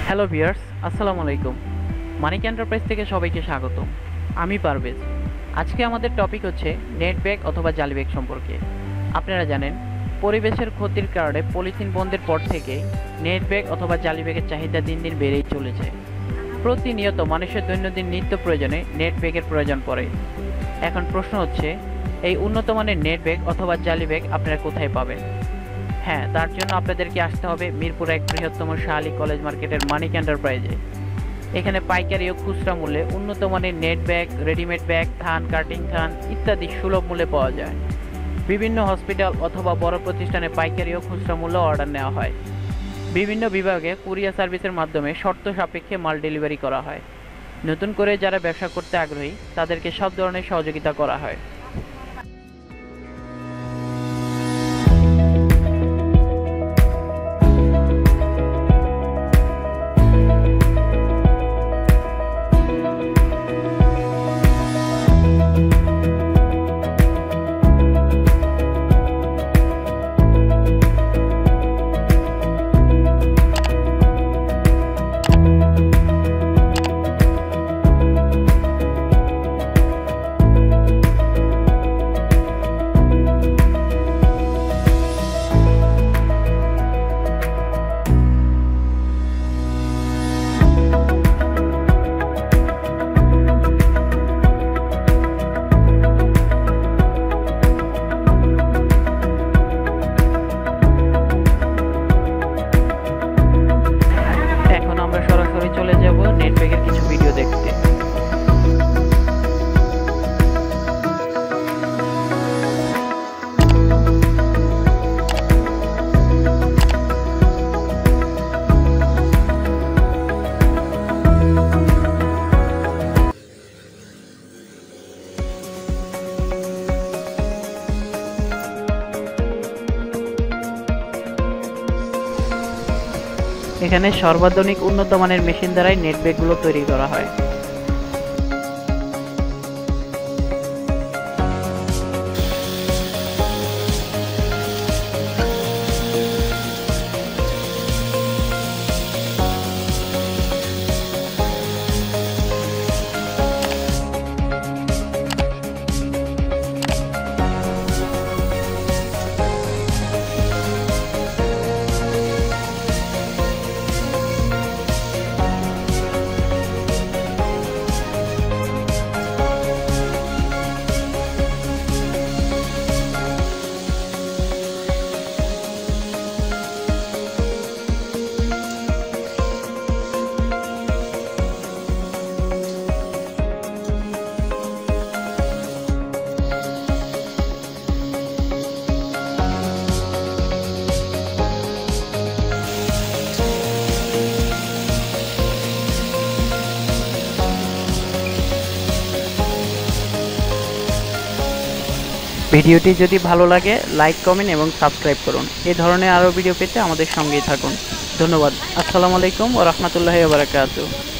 Hello viewers, আসসালামু আলাইকুম। মানিক enterprise থেকে সবাইকে স্বাগতম। আমি পারভেজ। আজকে আমাদের টপিক হচ্ছে নেট ব্যাগ অথবা জালি ব্যাগ সম্পর্কে। আপনারা জানেন, পরিবেশের ক্ষতির কারণে পলিথিন বন্ধের পর থেকে নেট ব্যাগ অথবা জালি ব্যাগের চাহিদা দিন দিন বেড়েই চলেছে। প্রতিনিয়ত মানুষের দৈনন্দিন নিত্য প্রয়োজনে নেট ব্যাগের প্রয়োজন পড়ে। এখন প্রশ্ন হচ্ছে, এই উন্নত মানের নেট ব্যাগ অথবা জালি ব্যাগ আপনারা কোথায় পাবেন? হ্যাঁ, তার জন্য আপনাদেরকে আসতে হবে মিরপুর এক বৃহত্তম শাহ কলেজ মার্কেটের মানিক এন্টারপ্রাইজে। এখানে পাইকারি ও খুচরা মূল্যে উন্নত মানের নেট ব্যাগ, রেডিমেড ব্যাগ, থান, কাটিং থান ইত্যাদি সুলভ মূল্যে পাওয়া যায়। বিভিন্ন হসপিটাল অথবা বড় প্রতিষ্ঠানে পাইকারি ও খুচরা মূল্যে অর্ডার নেওয়া হয়। বিভিন্ন বিভাগে কুরিয়ার সার্ভিসের মাধ্যমে শর্ত সাপেক্ষে মাল ডেলিভারি করা হয়। নতুন করে যারা ব্যবসা করতে আগ্রহী তাদেরকে সব ধরনের সহযোগিতা করা হয়। এখন আমরা সরাসরি চলে যাব নেট ব্যাগের কিছু ভিডিও দেখতে। এখানে সর্বাধুনিক উন্নত মানের মেশিন দ্বারাই নেট ব্যাগগুলো তৈরি করা হয়। ভিডিওটি যদি ভালো লাগে লাইক, কমেন্ট এবং সাবস্ক্রাইব করুন। এই ধরনের আরও ভিডিও পেতে আমাদের সঙ্গেই থাকুন। ধন্যবাদ। আসসালামু আলাইকুম ওয়া রাহমাতুল্লাহি ওয়া বারাকাতুহু।